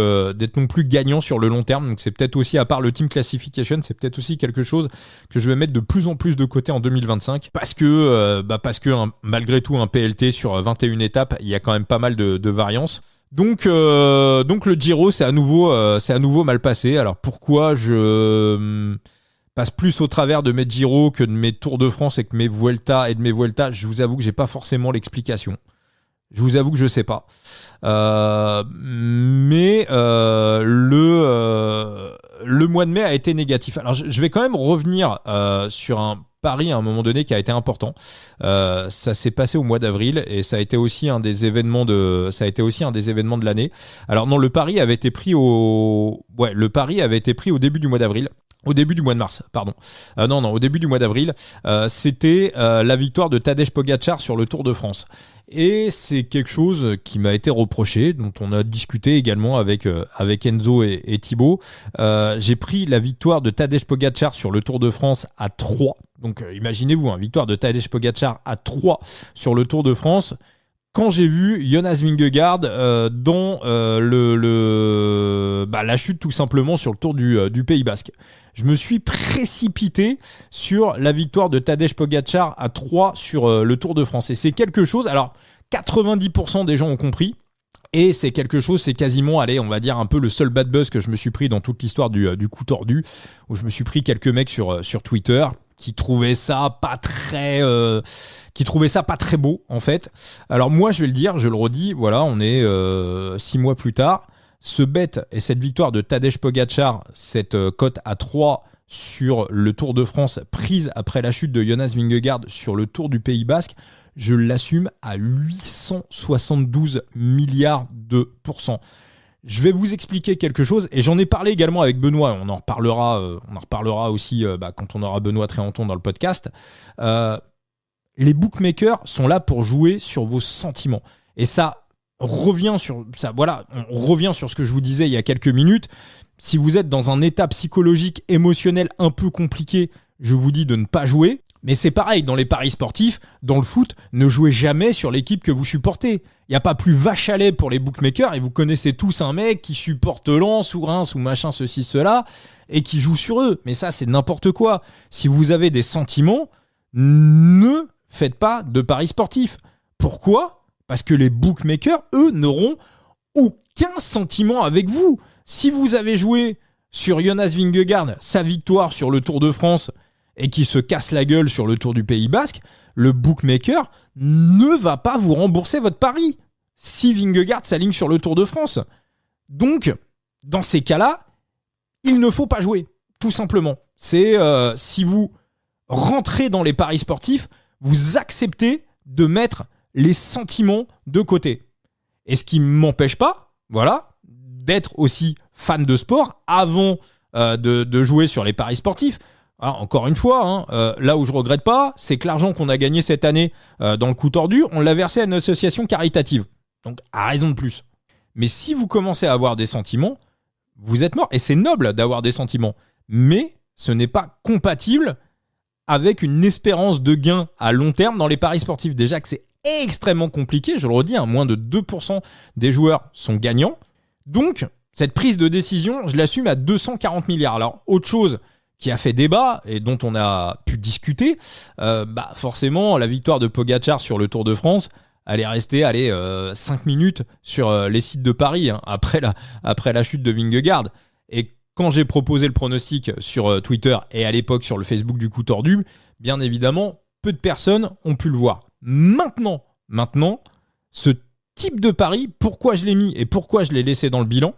gagnant sur le long terme. Donc c'est peut-être aussi, à part le Team Classification, c'est peut-être aussi quelque chose que je vais mettre de plus en plus de côté en 2025 parce que malgré tout un PLT sur 21 étapes, il y a quand même pas mal de variances. Donc le Giro c'est à nouveau mal passé. Alors pourquoi je passe plus au travers de mes Giro que de mes Tours de France et que mes Vuelta, je vous avoue que j'ai pas forcément l'explication. Je vous avoue que je sais pas. Mais le mois de mai a été négatif. Alors je vais quand même revenir sur un Paris à un moment donné qui a été important. Ça s'est passé au mois d'avril et ça a été aussi un des événements de l'année. Alors non, le Paris avait été pris au début du mois d'avril. Au début du mois de mars, pardon. Au début du mois d'avril, c'était la victoire de Tadej Pogačar sur le Tour de France. Et c'est quelque chose qui m'a été reproché, dont on a discuté également avec Enzo et Thibaut. J'ai pris la victoire de Tadej Pogačar sur le Tour de France à 3. Donc imaginez-vous, victoire de Tadej Pogačar à 3 sur le Tour de France. Quand j'ai vu Jonas Vingegaard dans la chute tout simplement sur le Tour du Pays Basque. Je me suis précipité sur la victoire de Tadej Pogačar à 3 sur le Tour de France. Et c'est quelque chose, alors 90% des gens ont compris, et c'est quelque chose, c'est quasiment, allez, on va dire un peu le seul bad buzz que je me suis pris dans toute l'histoire du coup tordu, où je me suis pris quelques mecs sur Twitter qui trouvaient ça pas très beau en fait. Alors moi je vais le dire, je le redis, voilà, on est 6 mois plus tard. Ce bet et cette victoire de Tadej Pogačar, cette cote à 3 sur le Tour de France prise après la chute de Jonas Vingegaard sur le Tour du Pays Basque, je l'assume à 872 milliards de pourcents. Je vais vous expliquer quelque chose et j'en ai parlé également avec Benoît. On en reparlera aussi quand on aura Benoît Tréanton dans le podcast. Les bookmakers sont là pour jouer sur vos sentiments et ça. On revient sur ce que je vous disais il y a quelques minutes. Si vous êtes dans un état psychologique, émotionnel un peu compliqué, je vous dis de ne pas jouer. Mais c'est pareil dans les paris sportifs, dans le foot, ne jouez jamais sur l'équipe que vous supportez. Il n'y a pas plus vache à lait pour les bookmakers et vous connaissez tous un mec qui supporte Lens ou Reims ou machin ceci cela et qui joue sur eux. Mais ça c'est n'importe quoi. Si vous avez des sentiments, ne faites pas de paris sportifs. Pourquoi ? Parce que les bookmakers, eux, n'auront aucun sentiment avec vous. Si vous avez joué sur Jonas Vingegaard, sa victoire sur le Tour de France, et qui se casse la gueule sur le Tour du Pays Basque, le bookmaker ne va pas vous rembourser votre pari si Vingegaard s'aligne sur le Tour de France. Donc, dans ces cas-là, il ne faut pas jouer, tout simplement. C'est si vous rentrez dans les paris sportifs, vous acceptez de mettre les sentiments de côté. Et ce qui ne m'empêche pas, d'être aussi fan de sport avant de jouer sur les paris sportifs. Alors, encore une fois, là où je regrette pas, c'est que l'argent qu'on a gagné cette année dans le coup tordu, on l'a versé à une association caritative. Donc, à raison de plus. Mais si vous commencez à avoir des sentiments, vous êtes mort. Et c'est noble d'avoir des sentiments. Mais ce n'est pas compatible avec une espérance de gain à long terme dans les paris sportifs. Déjà que c'est extrêmement compliqué, je le redis, moins de 2% des joueurs sont gagnants. Donc, cette prise de décision, je l'assume à 240 milliards. Alors, autre chose qui a fait débat et dont on a pu discuter, forcément, la victoire de Pogačar sur le Tour de France, elle est restée 5 minutes sur les sites de Paris après la chute de Vingegaard. Et quand j'ai proposé le pronostic sur Twitter et à l'époque sur le Facebook du coup tordu, bien évidemment, peu de personnes ont pu le voir. Maintenant, ce type de pari, pourquoi je l'ai mis et pourquoi je l'ai laissé dans le bilan,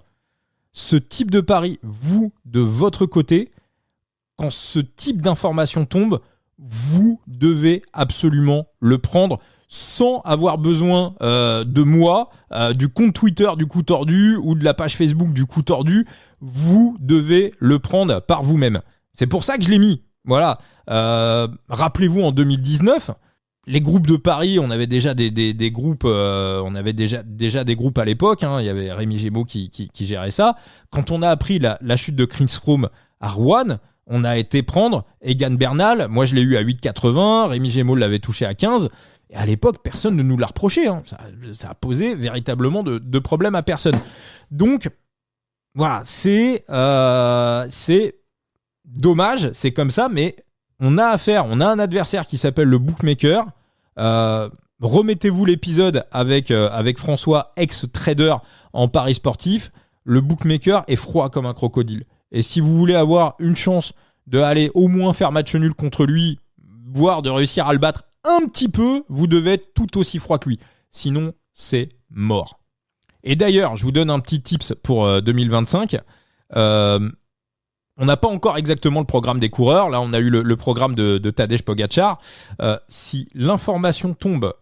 ce type de pari, vous, de votre côté, quand ce type d'information tombe, vous devez absolument le prendre sans avoir besoin de moi, du compte Twitter du coup tordu ou de la page Facebook du coup tordu. Vous devez le prendre par vous-même. C'est pour ça que je l'ai mis. Voilà. Rappelez-vous, en 2019, les groupes de paris, on avait déjà des groupes, on avait déjà des groupes à l'époque. Il y avait Rémi Gémeaux qui gérait ça. Quand on a appris la chute de Chris Froome à Rouen, on a été prendre Egan Bernal. Moi, je l'ai eu à 8,80. Rémi Gémeaux l'avait touché à 15. Et à l'époque, personne ne nous l'a reproché. Hein. Ça a posé véritablement de problème à personne. Donc, voilà, c'est dommage, c'est comme ça, mais on a un adversaire qui s'appelle le bookmaker. Remettez-vous l'épisode avec François, ex-trader en paris sportif. Le bookmaker est froid comme un crocodile. Et si vous voulez avoir une chance de aller au moins faire match nul contre lui, voire de réussir à le battre un petit peu, vous devez être tout aussi froid que lui. Sinon, c'est mort. Et d'ailleurs, je vous donne un petit tips pour 2025. On n'a pas encore exactement le programme des coureurs. Là, on a eu le programme de Tadej Pogačar. Si l'information tombe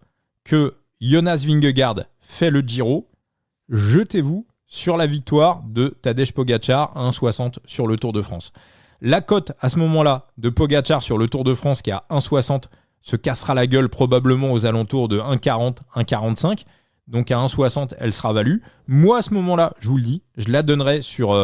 que Jonas Vingegaard fait le Giro, jetez-vous sur la victoire de Tadej Pogačar à 1,60 sur le Tour de France. La cote à ce moment-là de Pogačar sur le Tour de France qui est à 1,60 se cassera la gueule probablement aux alentours de 1,40, 1,45. Donc à 1,60, elle sera value. Moi, à ce moment-là, je vous le dis, je la donnerai sur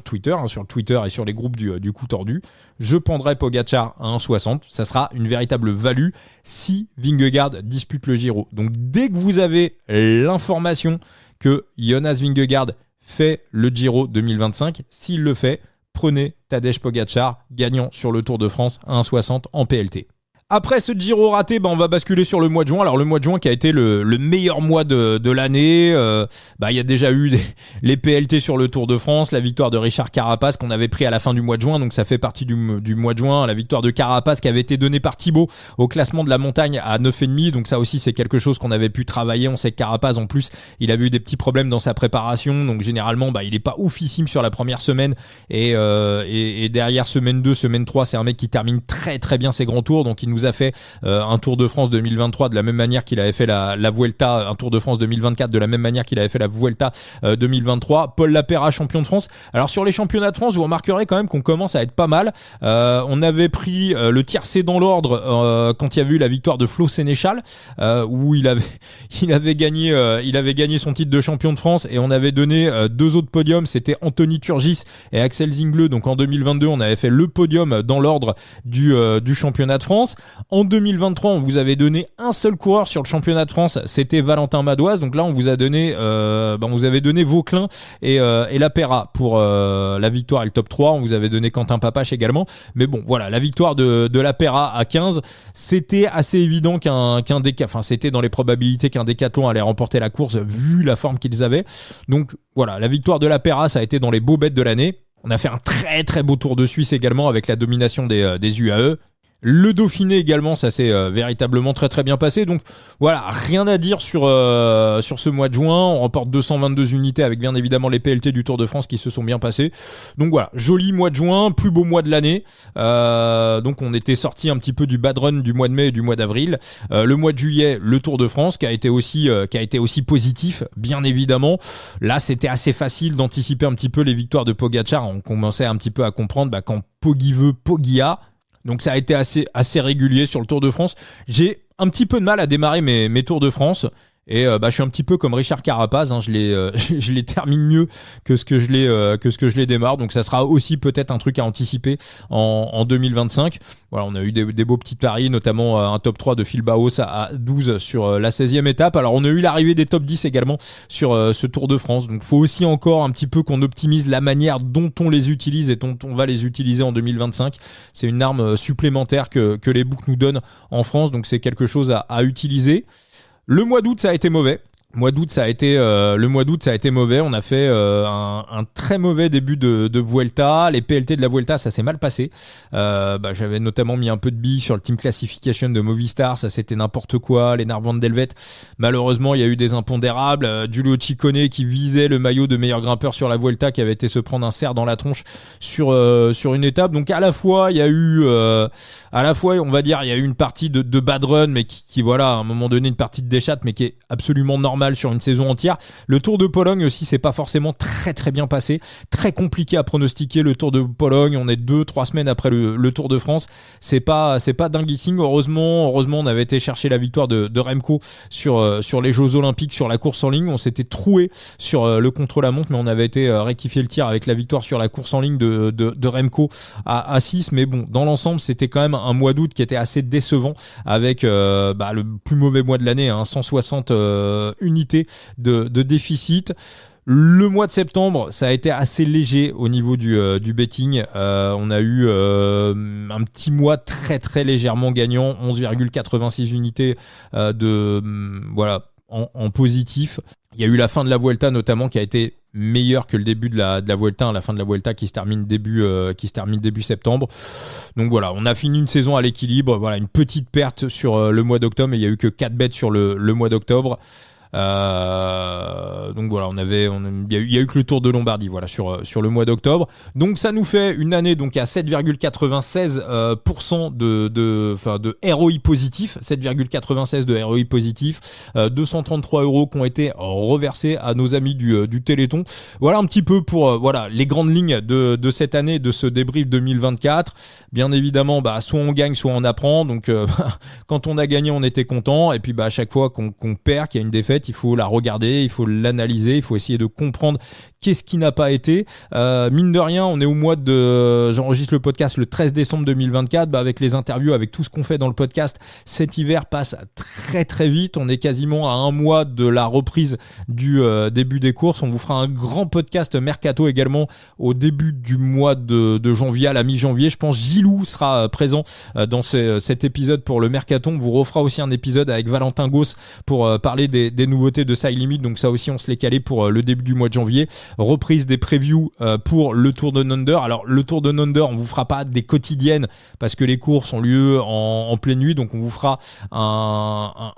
Twitter, sur le Twitter et sur les groupes du coup tordu. Je prendrai Pogačar à 1,60. Ça sera une véritable value si Vingegaard dispute le Giro. Donc dès que vous avez l'information que Jonas Vingegaard fait le Giro 2025, s'il le fait, prenez Tadej Pogačar, gagnant sur le Tour de France à 1,60 en PLT. Après ce Giro raté, on va basculer sur le mois de juin. Alors le mois de juin qui a été le meilleur mois de l'année. Il y a déjà eu les PLT sur le Tour de France, la victoire de Richard Carapaz qu'on avait pris à la fin du mois de juin. Donc ça fait partie du mois de juin. La victoire de Carapaz qui avait été donnée par Thibaut au classement de la montagne à 9,5. Donc ça aussi c'est quelque chose qu'on avait pu travailler. On sait que Carapaz en plus il avait eu des petits problèmes dans sa préparation. Donc généralement il est pas oufissime sur la première semaine. Et derrière semaine 2, semaine 3, c'est un mec qui termine très très bien ses grands tours. Donc il nous a fait un Tour de France 2023 de la même manière qu'il avait fait la Vuelta, un Tour de France 2024 de la même manière qu'il avait fait la Vuelta 2023. Paul Lapera, champion de France. Alors sur les championnats de France, vous remarquerez quand même qu'on commence à être pas mal. On avait pris le tiercé dans l'ordre quand il y avait eu la victoire de Flo Sénéchal où il avait gagné son titre de champion de France et on avait donné deux autres podiums, c'était Anthony Turgis et Axel Zingle. Donc en 2022, on avait fait le podium dans l'ordre du championnat de France. En 2023, on vous avait donné un seul coureur sur le championnat de France, c'était Valentin Madoise. Donc là, on vous a donné, vous avez donné Vauclin et Lapera pour la victoire et le top 3. On vous avait donné Quentin Papache également. Mais bon, voilà, la victoire de Lapera à 15, c'était assez évident c'était dans les probabilités qu'un décathlon allait remporter la course vu la forme qu'ils avaient. Donc voilà, la victoire de Lapera, ça a été dans les beaux bêtes de l'année. On a fait un très très beau Tour de Suisse également avec la domination des UAE. Le Dauphiné également, ça s'est véritablement très très bien passé. Donc voilà, rien à dire sur ce mois de juin. On remporte 222 unités avec bien évidemment les PLT du Tour de France qui se sont bien passés. Donc voilà, joli mois de juin, plus beau mois de l'année. Donc on était sorti un petit peu du bad run du mois de mai et du mois d'avril. Le mois de juillet, le Tour de France qui a été aussi positif, bien évidemment. Là, c'était assez facile d'anticiper un petit peu les victoires de Pogačar. On commençait un petit peu à comprendre quand Poggi veut, Poggi a. Donc ça a été assez régulier sur le Tour de France. J'ai un petit peu de mal à démarrer mes Tours de France. Et je suis un petit peu comme Richard Carapaz, je les termine mieux que ce que je les démarre. Donc ça sera aussi peut-être un truc à anticiper en 2025. Voilà, on a eu des beaux petits paris, notamment un top 3 de Phil Baos à 12 sur la 16e étape. Alors on a eu l'arrivée des top 10 également sur ce Tour de France. Donc faut aussi encore un petit peu qu'on optimise la manière dont on les utilise et dont on va les utiliser en 2025. C'est une arme supplémentaire que les books nous donnent en France. Donc c'est quelque chose à utiliser. Le mois d'août, ça a été mauvais. Le mois d'août, ça a été mauvais. On a fait un très mauvais début de Vuelta. Les PLT de la Vuelta, ça s'est mal passé. J'avais notamment mis un peu de billes sur le Team Classification de Movistar. Ça, c'était n'importe quoi. Les Van Delvet. Malheureusement, il y a eu des impondérables. Giulio Ciccone qui visait le maillot de meilleur grimpeur sur la Vuelta, qui avait été se prendre un cerf dans la tronche sur une étape. Donc à la fois, il y a eu, on va dire, il y a eu une partie de bad run, mais qui voilà, à un moment donné, une partie de déchat, mais qui est absolument normale normal sur une saison entière. Le Tour de Pologne aussi, c'est pas forcément très très bien passé, très compliqué à pronostiquer le Tour de Pologne. On est 2-3 semaines après le Tour de France. C'est pas dinguissime. Heureusement, on avait été chercher la victoire de Remco sur les Jeux Olympiques, sur la course en ligne. On s'était troué sur le contre-la-montre, mais on avait été rectifier le tir avec la victoire sur la course en ligne de Remco à 6. Mais bon, dans l'ensemble, c'était quand même un mois d'août qui était assez décevant avec le plus mauvais mois de l'année, 160 unités de déficit. Le mois de septembre, ça a été assez léger au niveau du betting. On a eu un petit mois très très légèrement gagnant, 11,86 unités en positif. Il y a eu la fin de la Vuelta notamment qui a été meilleur que le début de la Vuelta, la fin de la Vuelta qui se termine début septembre. Donc voilà, on a fini une saison à l'équilibre. Voilà, une petite perte sur le mois d'octobre, mais il y a eu que 4 bêtes sur le mois d'octobre. Donc voilà, il y a eu que le Tour de Lombardie, voilà, sur le mois d'octobre. Donc ça nous fait une année donc à 7,96% de ROI positif, 7,96 de ROI positif, 233 € qui ont été reversés à nos amis du Téléthon. Voilà un petit peu pour les grandes lignes de cette année, de ce débrief 2024. Bien évidemment, soit on gagne, soit on apprend. Donc quand on a gagné, on était content, et puis à chaque fois qu'on perd, qu'il y a une défaite, il faut la regarder, il faut l'analyser, il faut essayer de comprendre qu'est-ce qui n'a pas été. Mine de rien, on est au mois j'enregistre le podcast le 13 décembre 2024, avec les interviews, avec tout ce qu'on fait dans le podcast, cet hiver passe très très vite. On est quasiment à un mois de la reprise du début des courses. On vous fera un grand podcast Mercato également au début du mois de janvier, à la mi-janvier. Je pense Gilou sera présent dans cet épisode pour le Mercato. On vous refera aussi un épisode avec Valentin Gauss pour parler des nouveautés de Side Limit, donc ça aussi on se l'est calé pour le début du mois de janvier. Reprise des previews pour le Tour de Nonder. Alors le Tour de Nonder, on vous fera pas des quotidiennes parce que les courses ont lieu en pleine nuit, donc on vous fera un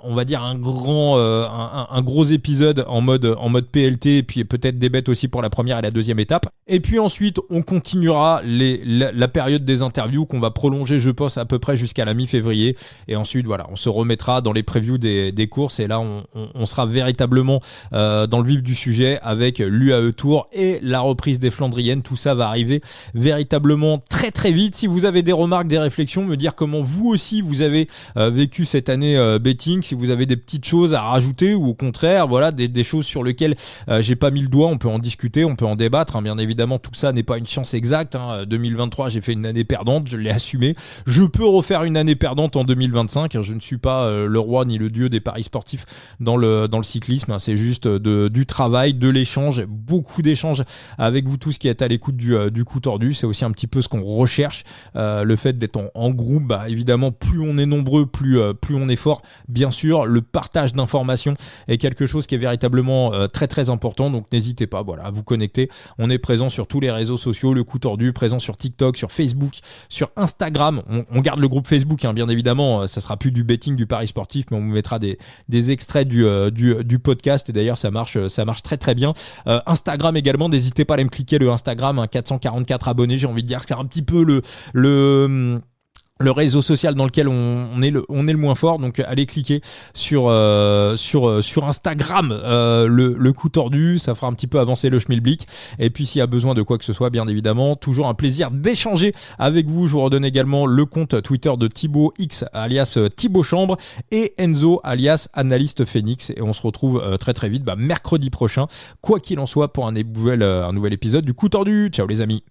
gros épisode en mode PLT, et puis peut-être des bêtes aussi pour la première et la deuxième étape. Et puis ensuite on continuera la période des interviews qu'on va prolonger, je pense, à peu près jusqu'à la mi-février, et ensuite voilà, on se remettra dans les previews des courses, et là on sera véritablement dans le vif du sujet avec l'UAE Tour et la reprise des Flandriennes. Tout ça va arriver véritablement très très vite. Si vous avez des remarques, des réflexions, me dire comment vous aussi vous avez vécu cette année betting, si vous avez des petites choses à rajouter, ou au contraire des choses sur lesquelles j'ai pas mis le doigt, on peut en discuter, on peut en débattre, bien évidemment. Tout ça n'est pas une science exacte, 2023 j'ai fait une année perdante, je l'ai assumé, je peux refaire une année perdante en 2025, je ne suis pas le roi ni le dieu des paris sportifs dans le cyclisme, c'est juste du travail, de l'échange, beaucoup d'échanges avec vous tous qui êtes à l'écoute du coup tordu. C'est aussi un petit peu ce qu'on recherche, le fait d'être en groupe. Évidemment, plus on est nombreux, plus on est fort. Bien sûr, le partage d'informations est quelque chose qui est véritablement très très important, donc n'hésitez pas à vous connecter. On est présent sur tous les réseaux sociaux, le coup tordu, présent sur TikTok, sur Facebook, sur Instagram. On garde le groupe Facebook, bien évidemment, ça sera plus du betting, du pari sportif, mais on vous mettra des extraits du podcast, et d'ailleurs ça marche très très bien. Instagram également, n'hésitez pas à aller me cliquer, le Instagram, 444 abonnés, j'ai envie de dire que c'est un petit peu le réseau social dans lequel on est le moins fort, donc allez cliquer sur Instagram, le coup tordu, ça fera un petit peu avancer le schmilblick. Et puis s'il y a besoin de quoi que ce soit, bien évidemment, toujours un plaisir d'échanger avec vous. Je vous redonne également le compte Twitter de Thibaut X alias Thibaut Chambre, et Enzo alias Analyste Phoenix, et on se retrouve très très vite mercredi prochain, quoi qu'il en soit, pour un nouvel épisode du coup tordu. Ciao les amis.